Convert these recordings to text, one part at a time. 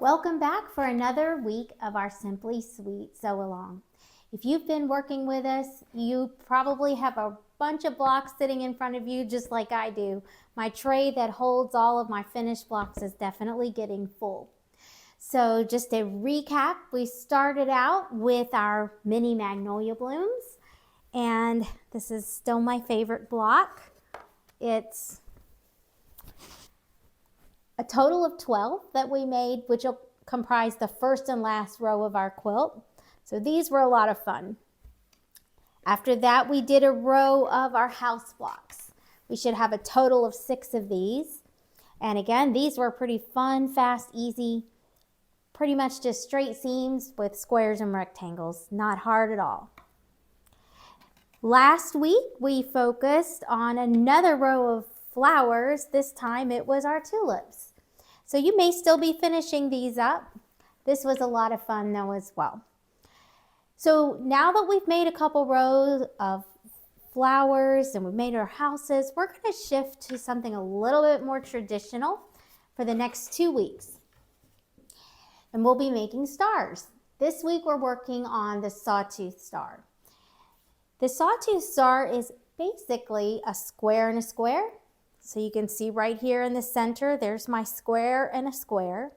Welcome back for another week of our Simply Sweet Sew Along. If you've been working with us, you probably have a bunch of blocks sitting in front of you just like I do. My tray that holds all of my finished blocks is definitely getting full. So just to recap, we started out with our mini magnolia blooms, and this is still my favorite block. It's a total of 12 that we made, which will comprise the first and last row of our quilt. So these were a lot of fun. After that, we did a row of our house blocks. We should have a total of 6 of these. And again, these were pretty fun, fast, easy, pretty much just straight seams with squares and rectangles. Not hard at all. Last week, we focused on another row of flowers. This time it was our tulips. So you may still be finishing these up. This was a lot of fun though as well. So now that we've made a couple rows of flowers and we've made our houses, we're going to shift to something a little bit more traditional for the next 2 weeks. And we'll be making stars. This week we're working on the Sawtooth star. The Sawtooth star is basically a square and a square. So you can see right here in the center, there's my square and a square.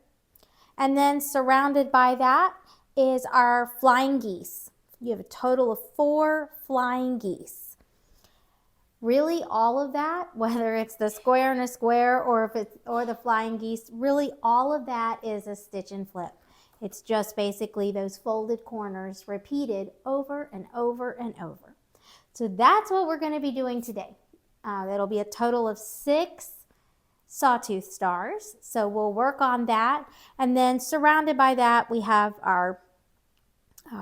And then surrounded by that is our flying geese. You have a total of 4 flying geese. Really all of that, whether it's the square and a square or the flying geese, really all of that is a stitch and flip. It's just basically those folded corners repeated over and over and over. So that's what we're going to be doing today. That'll be a total of 6 Sawtooth stars. So we'll work on that. And then surrounded by that, we have our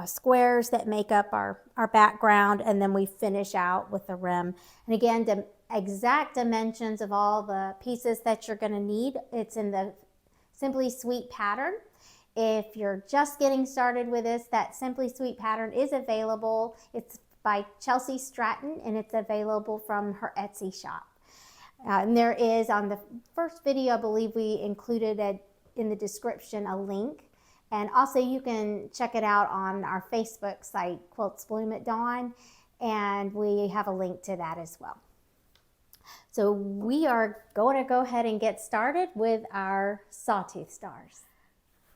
squares that make up our background. And then we finish out with the rim. And again, the exact dimensions of all the pieces that you're going to need, it's in the Simply Sweet pattern. If you're just getting started with this, that Simply Sweet pattern is available. It's by Chelsi Stratton, and it's available from her Etsy shop. And there is, on the first video, I believe we included in the description a link. And also you can check it out on our Facebook site, Quilts Bloom at Dawn, and we have a link to that as well. So we are going to go ahead and get started with our Sawtooth stars.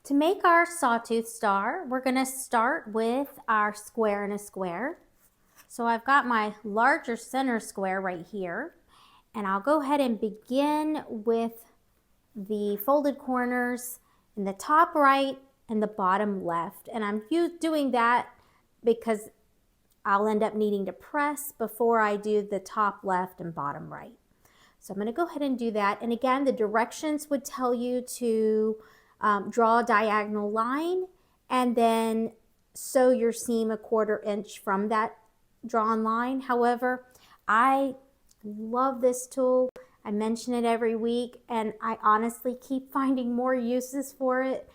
To make our Sawtooth star, we're going to start with our square and a square. So I've got my larger center square right here, and I'll go ahead and begin with the folded corners in the top right and the bottom left. And I'm doing that because I'll end up needing to press before I do the top left and bottom right. So I'm going to go ahead and do that. And again, the directions would tell you to draw a diagonal line and then sew your seam 1/4 inch from that drawn line. However, I love this tool. I mention it every week, and I honestly keep finding more uses for it.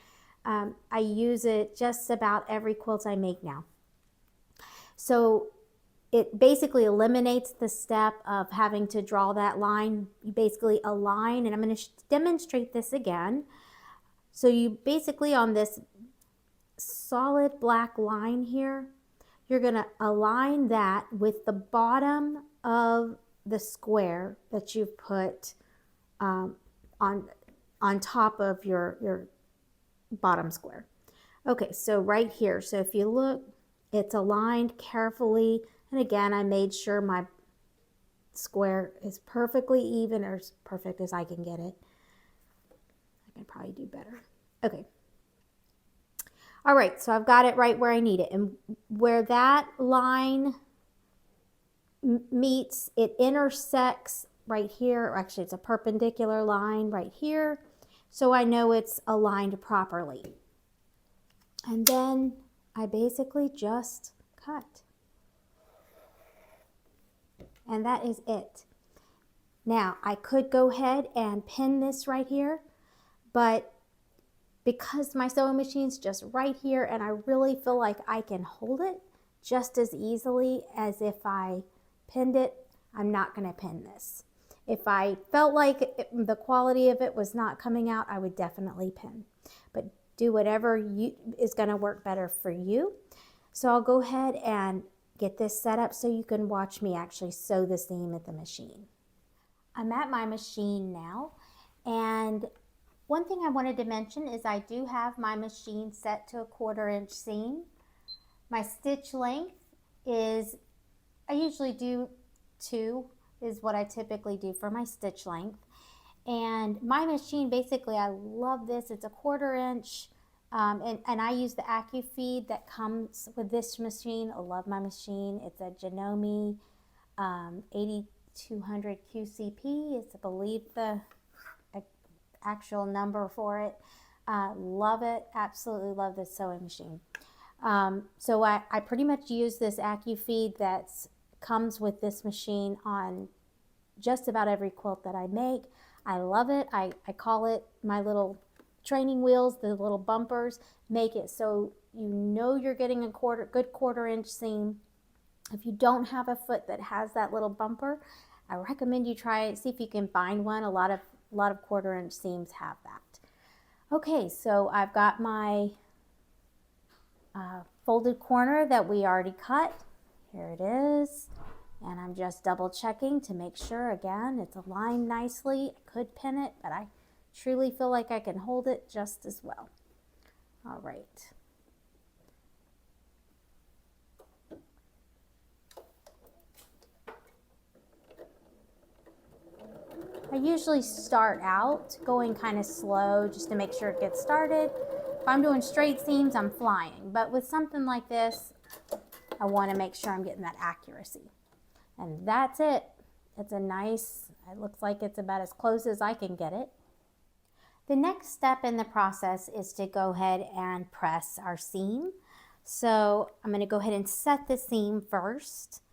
I use it just about every quilt I make now. So it basically eliminates the step of having to draw that line. You basically align, and I'm going to demonstrate this again. So you basically, on this solid black line here, you're going to align that with the bottom of the square that you've put on top of your bottom square. Okay, so right here. So if you look, it's aligned carefully. And again, I made sure my square is perfectly even, or as perfect as I can get it. I can probably do better. Okay. All right, so I've got it right where I need it. And where that line meets, it intersects right here. Or actually, it's a perpendicular line right here. So I know it's aligned properly. And then I basically just cut. And that is it. Now, I could go ahead and pin this right here, but because my sewing machine's just right here and I really feel like I can hold it just as easily as if I pinned it, I'm not going to pin this. If I felt like the quality of it was not coming out, I would definitely pin. But do whatever is going to work better for you. So I'll go ahead and get this set up so you can watch me actually sew the seam at the machine. I'm at my machine now, and one thing I wanted to mention is I do have my machine set to a 1/4 inch seam. My stitch length is, I usually do 2 is what I typically do for my stitch length. And my machine, basically, I love this. It's a 1/4 inch, and I use the AccuFeed that comes with this machine. I love my machine. It's a Janome 8200 QCP. It's, I believe, the actual number for it. Love it. Absolutely love this sewing machine. So I pretty much use this AccuFeed that comes with this machine on just about every quilt that I make. I love it. I call it my little training wheels. The little bumpers make it so you know you're getting a good 1/4 inch seam. If you don't have a foot that has that little bumper, I recommend you try it. See if you can find one. A lot of 1/4 inch seams have that. Okay, so I've got my folded corner that we already cut. Here it is. And I'm just double checking to make sure, again, it's aligned nicely. I could pin it, but I truly feel like I can hold it just as well. All right. I usually start out going kind of slow just to make sure it gets started. If I'm doing straight seams, I'm flying. But with something like this, I want to make sure I'm getting that accuracy. And that's it. It's a nice, it looks like it's about as close as I can get it. The next step in the process is to go ahead and press our seam. So I'm going to go ahead and set the seam first.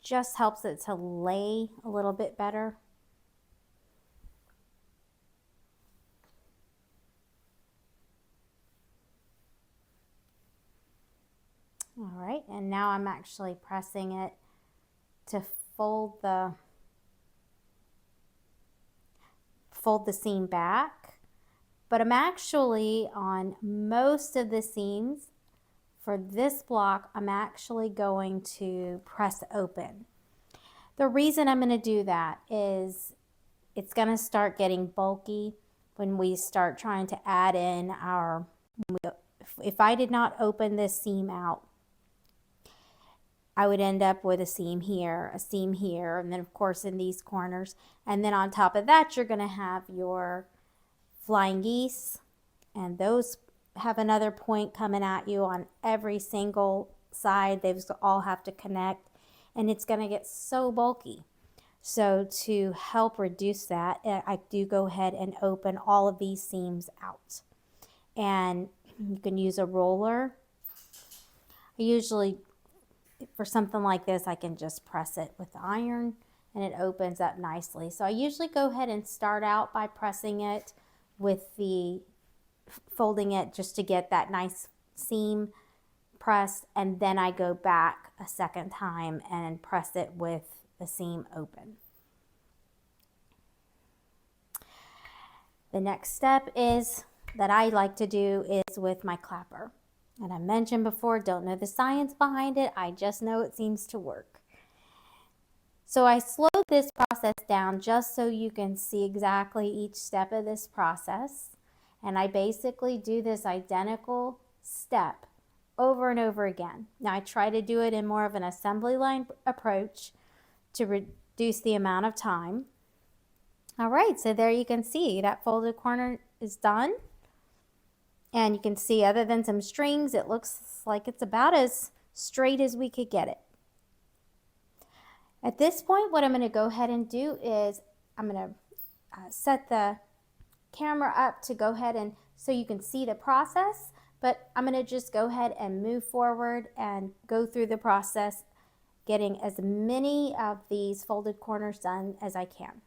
Just helps it to lay a little bit better. All right, and now I'm actually pressing it to fold the seam back, but I'm actually on most of the seams for this block, I'm actually going to press open. The reason I'm going to do that is it's going to start getting bulky when we start trying to add in our, if I did not open this seam out, I would end up with a seam here, and then of course in these corners. And then on top of that, you're going to have your flying geese, and those have another point coming at you on every single side. They all have to connect, and it's going to get so bulky. So to help reduce that, I do go ahead and open all of these seams out. And you can use a roller. I usually, for something like this, I can just press it with the iron and it opens up nicely. So I usually go ahead and start out by pressing it with the, folding it just to get that nice seam pressed, and then I go back a second time and press it with the seam open. The next step is that I like to do is with my clapper. And I mentioned before, don't know the science behind it. I just know it seems to work. So I slowed this process down just so you can see exactly each step of this process. And I basically do this identical step over and over again. Now I try to do it in more of an assembly line approach to reduce the amount of time. All right, so there you can see that folded corner is done. And you can see, other than some strings, it looks like it's about as straight as we could get it. At this point, what I'm going to go ahead and do is I'm going to set the camera up to go ahead and so you can see the process, but I'm going to just go ahead and move forward and go through the process, getting as many of these folded corners done as I can.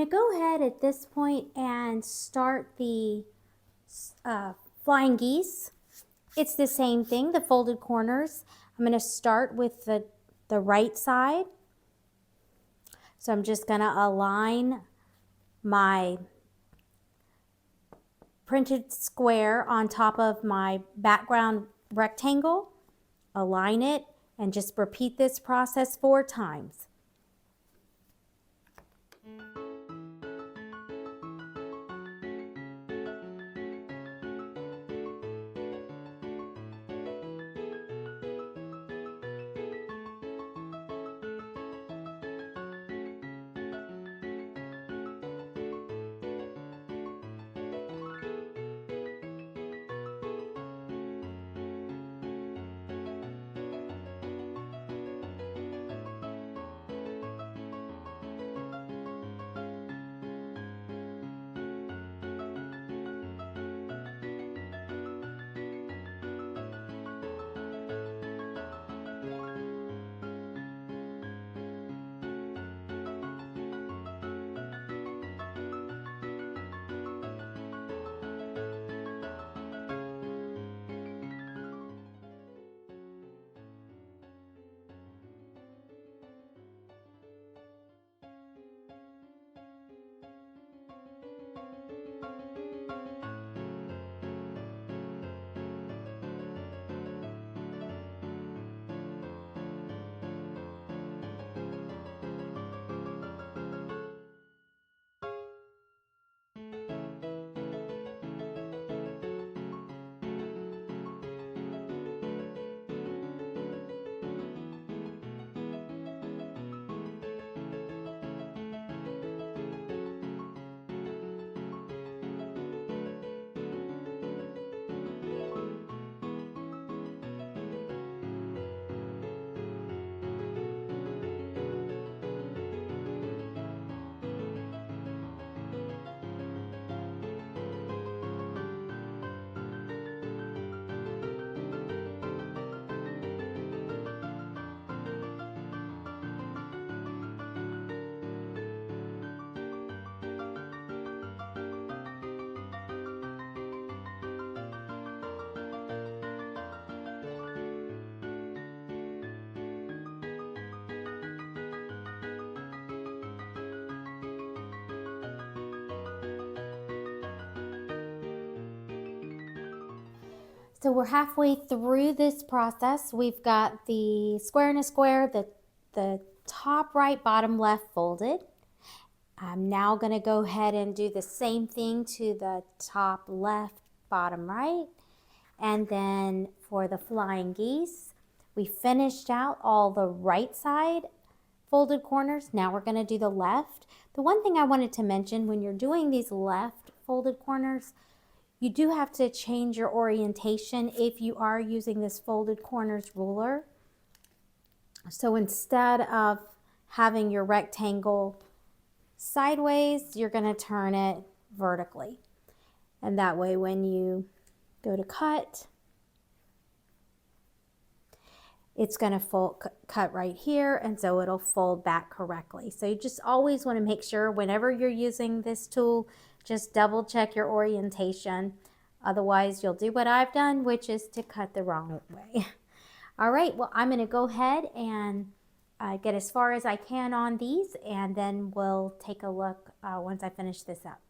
going to go ahead at this point and start the flying geese. It's the same thing, the folded corners. I'm going to start with the right side. So I'm just going to align my printed square on top of my background rectangle, align it, and just repeat this process 4 times. So we're halfway through this process. We've got the square in a square, the top right, bottom left folded. I'm now going to go ahead and do the same thing to the top left, bottom right. And then for the flying geese, we finished out all the right side folded corners. Now we're going to do the left. The one thing I wanted to mention, when you're doing these left folded corners, you do have to change your orientation if you are using this folded corners ruler. So instead of having your rectangle sideways, you're going to turn it vertically. And that way when you go to cut, it's going to cut right here, and so it'll fold back correctly. So you just always want to make sure whenever you're using this tool, just double check your orientation. Otherwise, you'll do what I've done, which is to cut the wrong way. All right, well, I'm going to go ahead and get as far as I can on these, and then we'll take a look once I finish this up.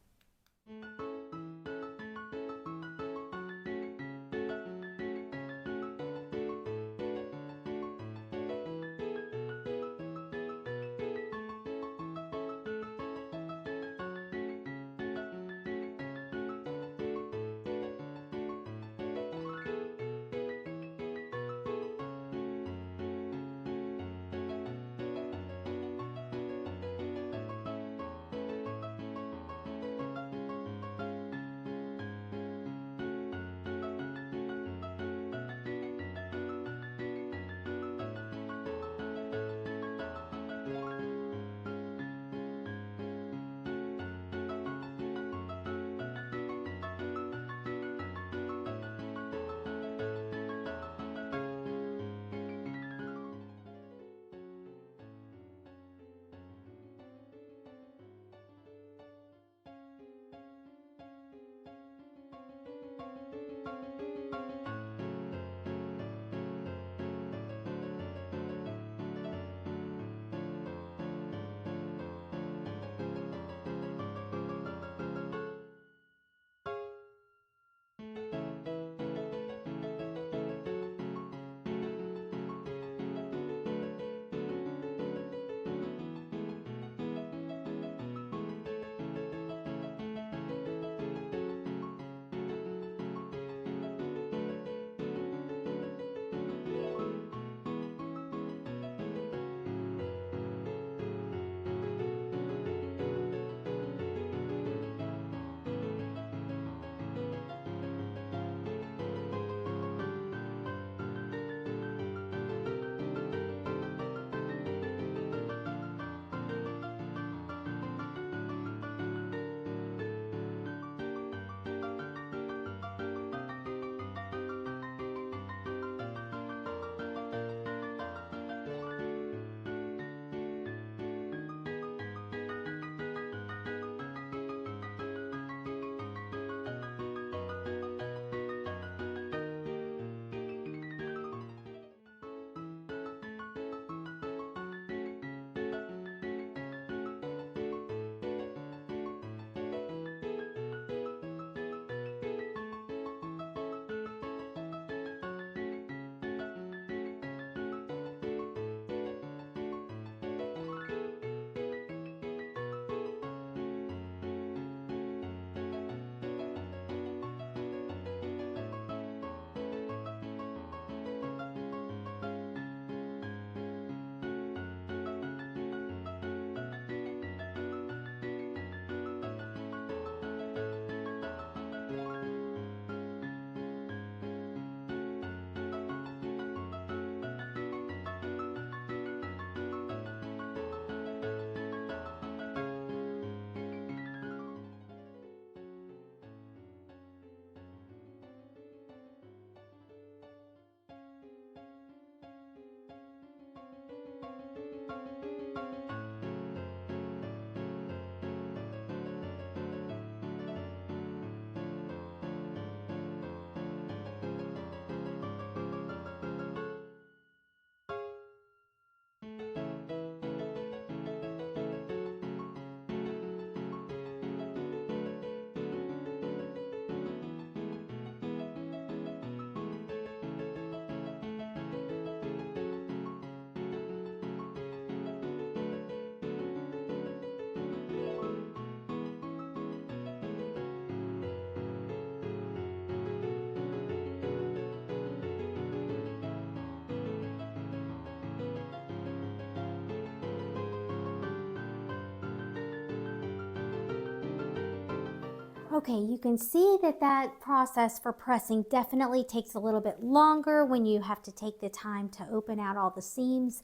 Okay, you can see that that process for pressing definitely takes a little bit longer when you have to take the time to open out all the seams,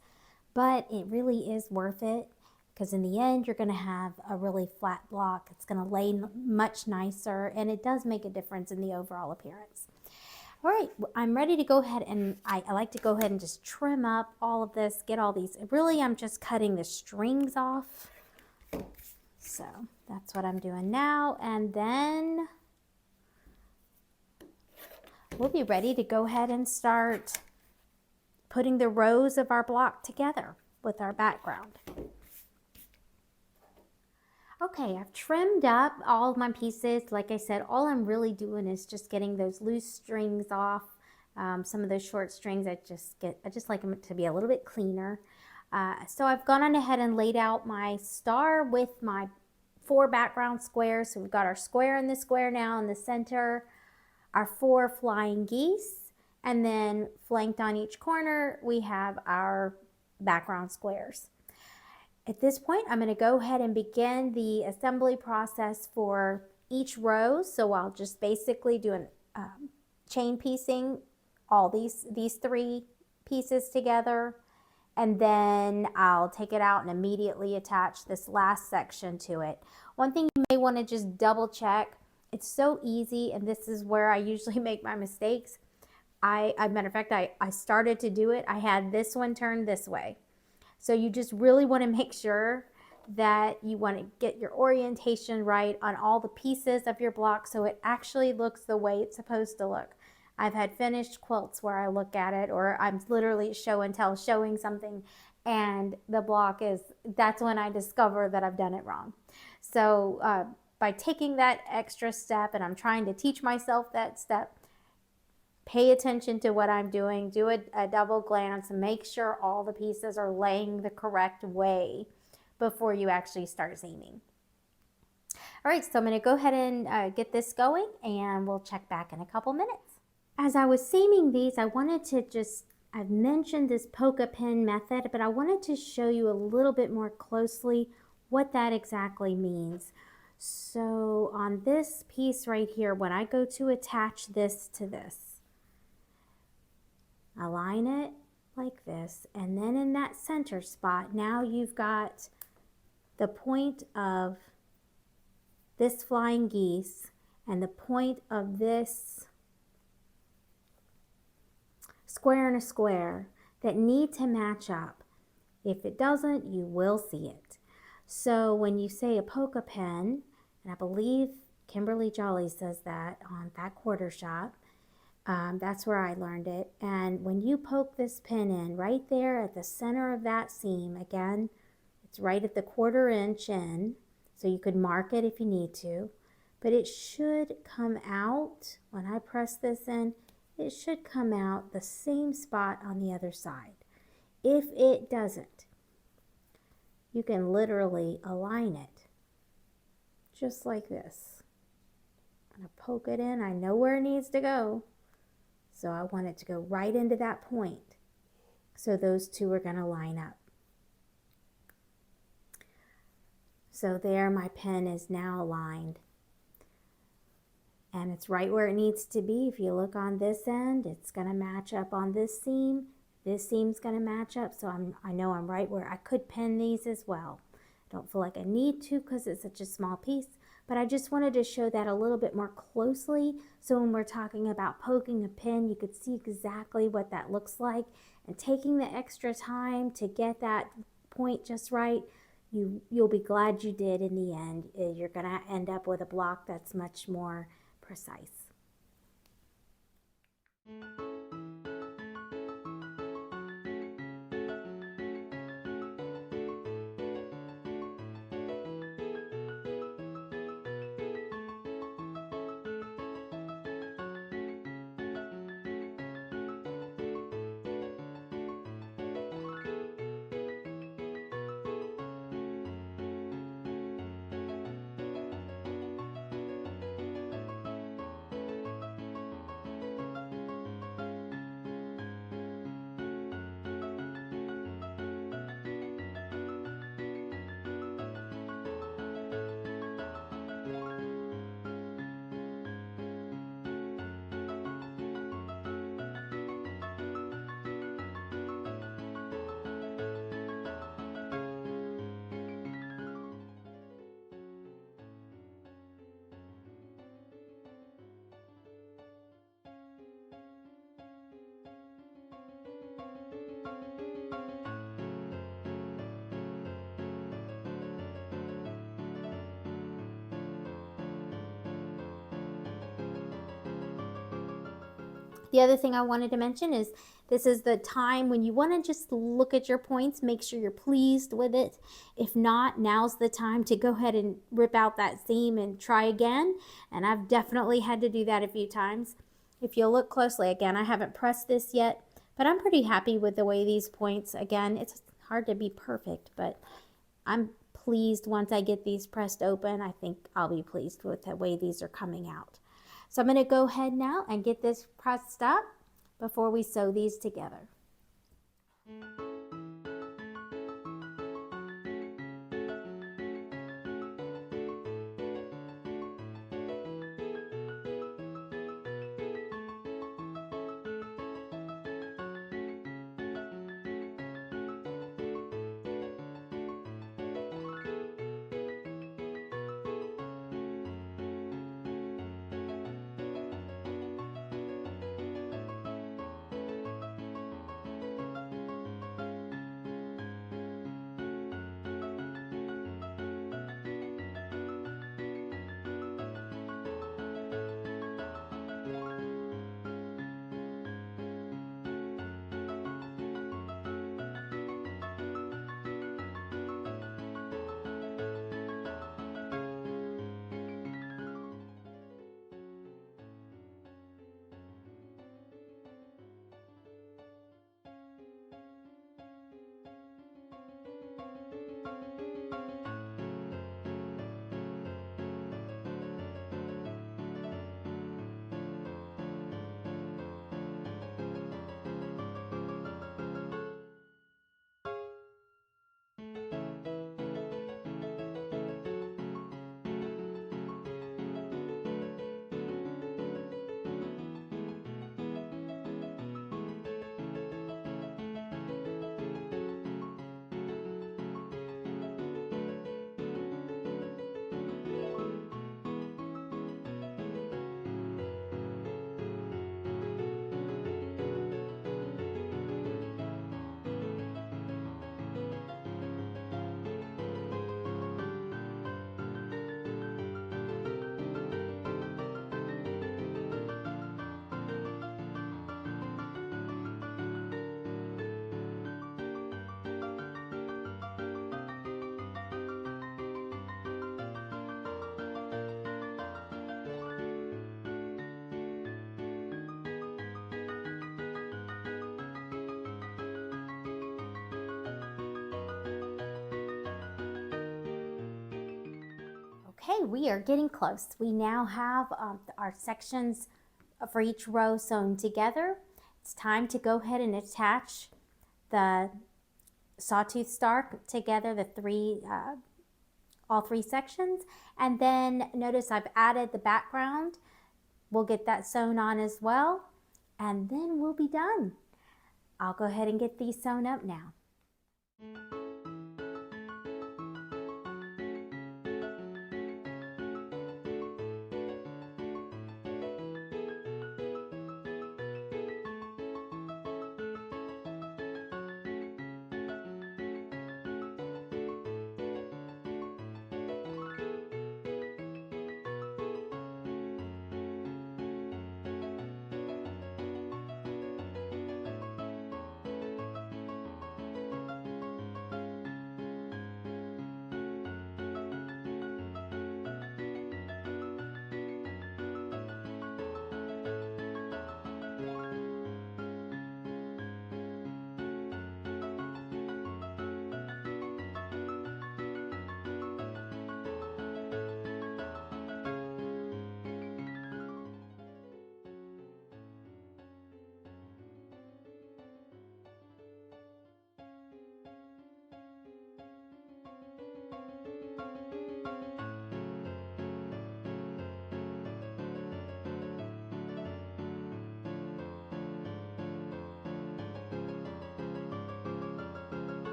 but it really is worth it because in the end you're going to have a really flat block. It's going to lay much nicer, and it does make a difference in the overall appearance. All right, I'm ready to go ahead, and I like to go ahead and just trim up all of this, get all these. Really, I'm just cutting the strings off. So that's what I'm doing now, and then we'll be ready to go ahead and start putting the rows of our block together with our background. Okay, I've trimmed up all of my pieces. Like I said, all I'm really doing is just getting those loose strings off. Some of those short strings, I just like them to be a little bit cleaner. So I've gone on ahead and laid out my star with my 4 background squares. So we've got our square in the square now in the center, our 4 flying geese, and then flanked on each corner, we have our background squares. At this point, I'm going to go ahead and begin the assembly process for each row. So I'll just basically do an chain piecing all these 3 pieces together, and then I'll take it out and immediately attach this last section to it. One thing you may want to just double check, it's so easy, and this is where I usually make my mistakes. Matter of fact, I started to do it. I had this one turned this way. So you just really want to make sure that you want to get your orientation right on all the pieces of your block so it actually looks the way it's supposed to look. I've had finished quilts where I look at it, or I'm literally show and tell showing something, and the block that's when I discover that I've done it wrong. So by taking that extra step, and I'm trying to teach myself that step, pay attention to what I'm doing, do a double glance, and make sure all the pieces are laying the correct way before you actually start seaming. All right, so I'm going to go ahead and get this going, and we'll check back in a couple minutes. As I was seaming these, I wanted to I've mentioned this polka pin method, but I wanted to show you a little bit more closely what that exactly means. So on this piece right here, when I go to attach this to this, align it like this, and then in that center spot, now you've got the point of this flying geese and the point of this square and a square that need to match up. If it doesn't, you will see it. So when you say a polka pin, and I believe Kimberly Jolly says that on that quarter shop, that's where I learned it. And when you poke this pin in right there at the center of that seam, again, it's right at the 1/4 inch in, so you could mark it if you need to, but it should come out, when I press this in, it should come out the same spot on the other side. If it doesn't, you can literally align it just like this. I'm going to poke it in. I know where it needs to go. So I want it to go right into that point. So those two are going to line up. So there, my pin is now aligned. And it's right where it needs to be. If you look on this end, it's going to match up on this seam. This seam's going to match up. So I know I'm right where I could pin these as well. I don't feel like I need to because it's such a small piece. But I just wanted to show that a little bit more closely, so when we're talking about poking a pin, you could see exactly what that looks like. And taking the extra time to get that point just right, you'll be glad you did in the end. You're going to end up with a block that's much more precise. The other thing I wanted to mention is this is the time when you want to just look at your points, make sure you're pleased with it. If not, now's the time to go ahead and rip out that seam and try again. And I've definitely had to do that a few times. If you'll look closely, again, I haven't pressed this yet, but I'm pretty happy with the way these points, again, it's hard to be perfect, but I'm pleased once I get these pressed open. I think I'll be pleased with the way these are coming out. So I'm going to go ahead now and get this pressed up before we sew these together. Okay, we are getting close. We now have our sections for each row sewn together. It's time to go ahead and attach the sawtooth star together, all three sections. And then notice I've added the background. We'll get that sewn on as well, and then we'll be done. I'll go ahead and get these sewn up now.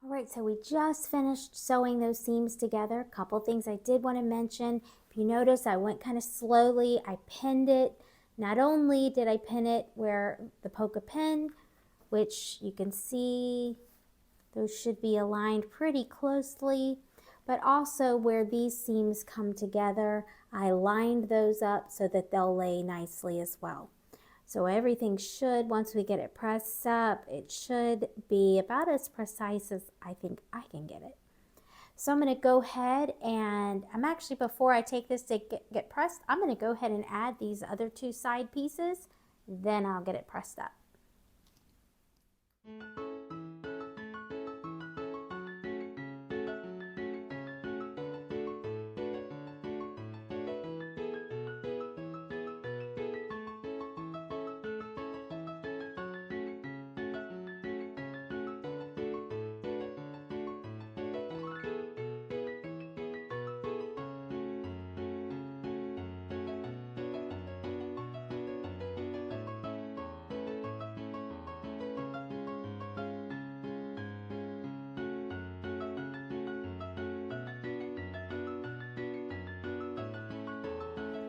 All right, so we just finished sewing those seams together. A couple things I did want to mention. If you notice, I went kind of slowly. I pinned it. Not only did I pin it where the polka pin, which you can see, those should be aligned pretty closely, but also where these seams come together, I lined those up so that they'll lay nicely as well. So everything should, once we get it pressed up, it should be about as precise as I think I can get it. So I'm going to go ahead and before I take this to get pressed, I'm going to go ahead and add these other two side pieces, then I'll get it pressed up.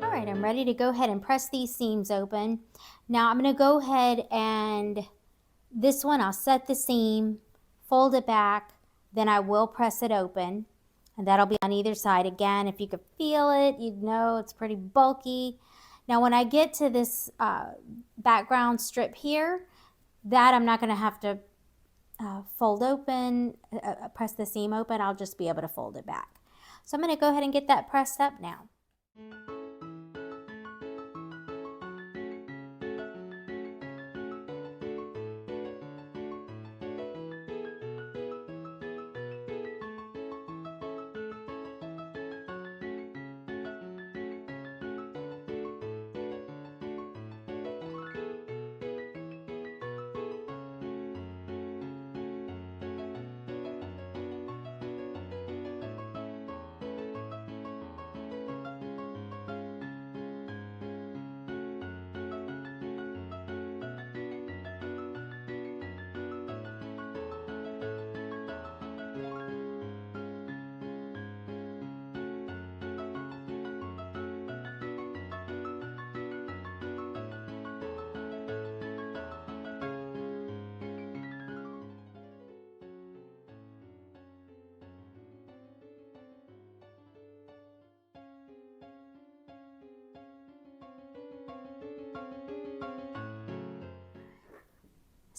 All right, I'm ready to go ahead and press these seams open. Now I'm going to go ahead and this one, I'll set the seam, fold it back, then I will press it open, and that'll be on either side. Again, if you could feel it, you'd know it's pretty bulky. Now when I get to this background strip here, that I'm not going to have to fold open, press the seam open, I'll just be able to fold it back. So I'm going to go ahead and get that pressed up now.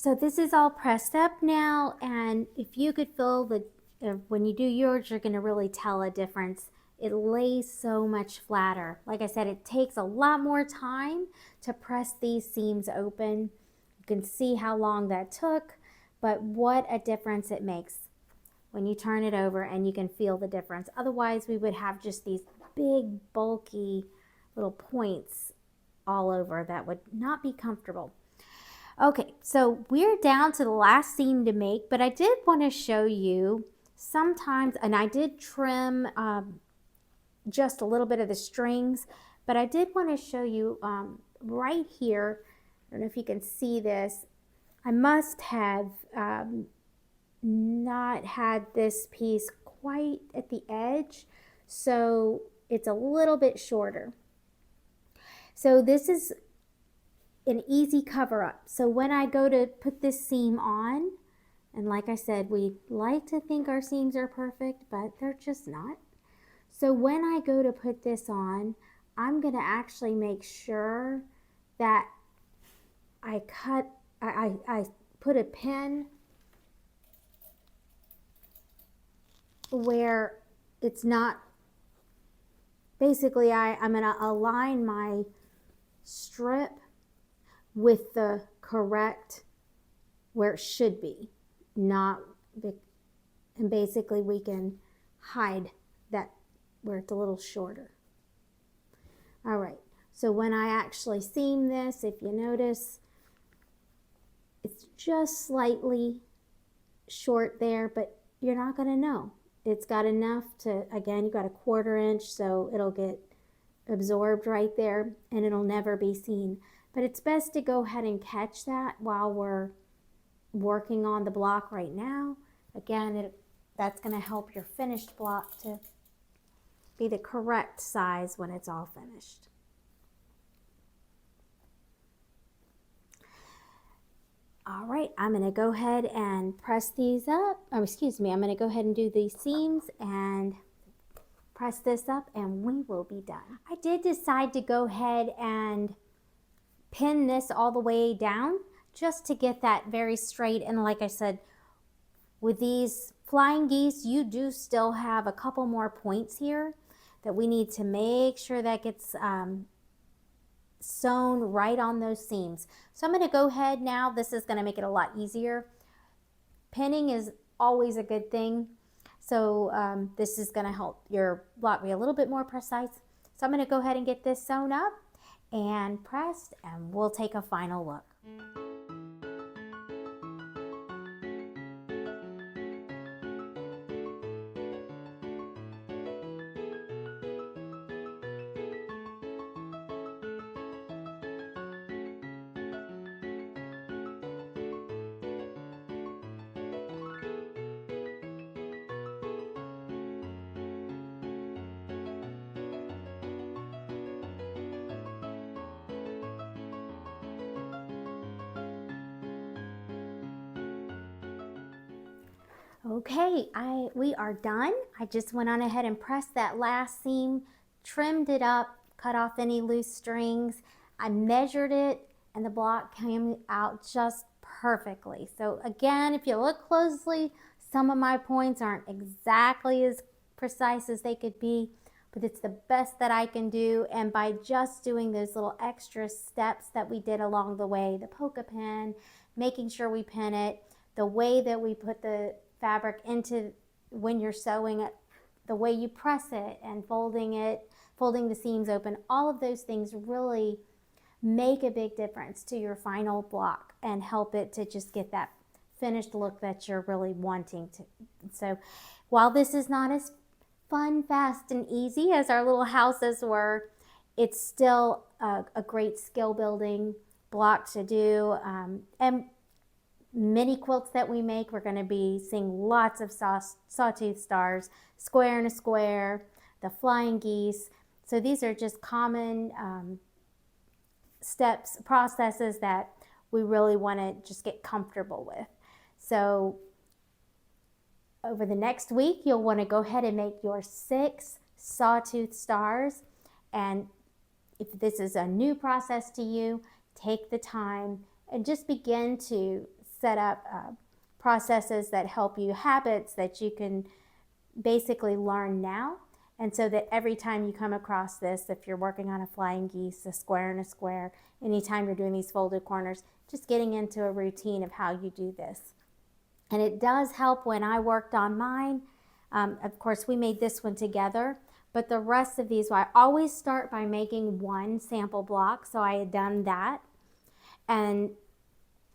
So this is all pressed up now, and if you could feel when you do yours, you're going to really tell a difference. It lays so much flatter. Like I said, it takes a lot more time to press these seams open. You can see how long that took, but what a difference it makes when you turn it over, and you can feel the difference. Otherwise, we would have just these big, bulky little points all over that would not be comfortable. Okay, so we're down to the last seam to make, but I did want to show you sometimes, and I did trim just a little bit of the strings, but I did want to show you right here, I don't know if you can see this, I must have not had this piece quite at the edge, so it's a little bit shorter. So this is an easy cover up. So when I go to put this seam on, and like I said, we like to think our seams are perfect, but they're just not. So when I go to put this on, I'm going to actually make sure that I put a pin where it's not, basically I'm going to align my strip with the correct where it should be, and basically we can hide that where it's a little shorter. All right, so when I actually seam this, if you notice, it's just slightly short there, but you're not going to know. It's got enough to, again, you got a 1/4 inch, so it'll get absorbed right there and it'll never be seen. But it's best to go ahead and catch that while we're working on the block right now. Again, that's going to help your finished block to be the correct size when it's all finished. All right, I'm going to go ahead and press these up. Oh, excuse me, I'm going to go ahead and do these seams, and press this up, and we will be done. I did decide to go ahead and pin this all the way down just to get that very straight. And like I said, with these flying geese, you do still have a couple more points here that we need to make sure that gets sewn right on those seams. So I'm going to go ahead now. This is going to make it a lot easier. Pinning is always a good thing. So this is going to help your block be a little bit more precise. So I'm going to go ahead and get this sewn up and pressed, and we'll take a final look. Okay, we are done. I just went on ahead and pressed that last seam, trimmed it up, cut off any loose strings. I measured it, and the block came out just perfectly. So again, if you look closely, some of my points aren't exactly as precise as they could be, but it's the best that I can do. And by just doing those little extra steps that we did along the way, the polka pin, making sure we pin it, the way that we put the fabric into when you're sewing it, the way you press it and folding the seams open, all of those things really make a big difference to your final block and help it to just get that finished look that you're really wanting to. So while this is not as fun, fast, and easy as our little houses were, it's still a great skill building block to do. And mini quilts that we make, we're going to be seeing lots of sawtooth stars, square and a square, the flying geese. So these are just common steps, processes that we really want to just get comfortable with. So over the next week, you'll want to go ahead and make your 6 sawtooth stars. And if this is a new process to you, take the time and just begin to set up processes that help you, habits that you can basically learn now. And so that every time you come across this, if you're working on a flying geese, a square and a square, anytime you're doing these folded corners, just getting into a routine of how you do this. And it does help when I worked on mine. Of course, we made this one together, but the rest of these, well, I always start by making one sample block. So I had done that. And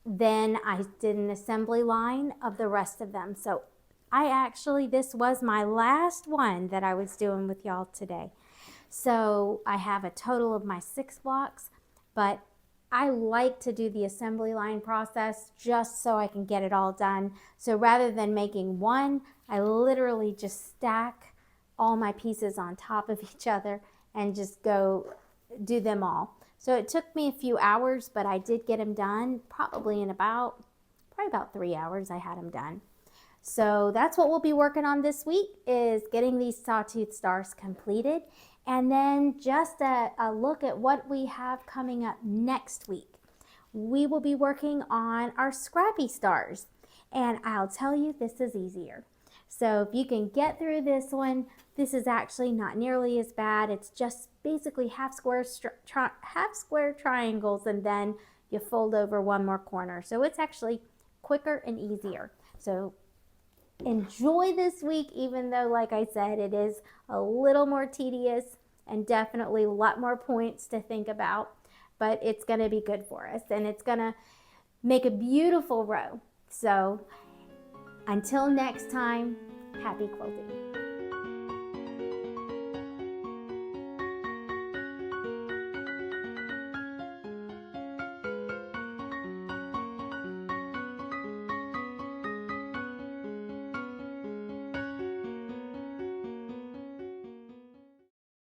then I did an assembly line of the rest of them. So this was my last one that I was doing with y'all today. So I have a total of my 6 blocks, but I like to do the assembly line process just so I can get it all done. So rather than making one, I literally just stack all my pieces on top of each other and just go do them all. So it took me a few hours, but I did get them done probably about 3 hours I had them done. So that's what we'll be working on this week, is getting these sawtooth stars completed. And then just a look at what we have coming up next week. We will be working on our scrappy stars. And I'll tell you, this is easier. So if you can get through this one, this is actually not nearly as bad. It's just basically half square triangles, and then you fold over one more corner. So it's actually quicker and easier. So enjoy this week, even though, like I said, it is a little more tedious and definitely a lot more points to think about, but it's going to be good for us, and it's going to make a beautiful row. So until next time, happy quilting.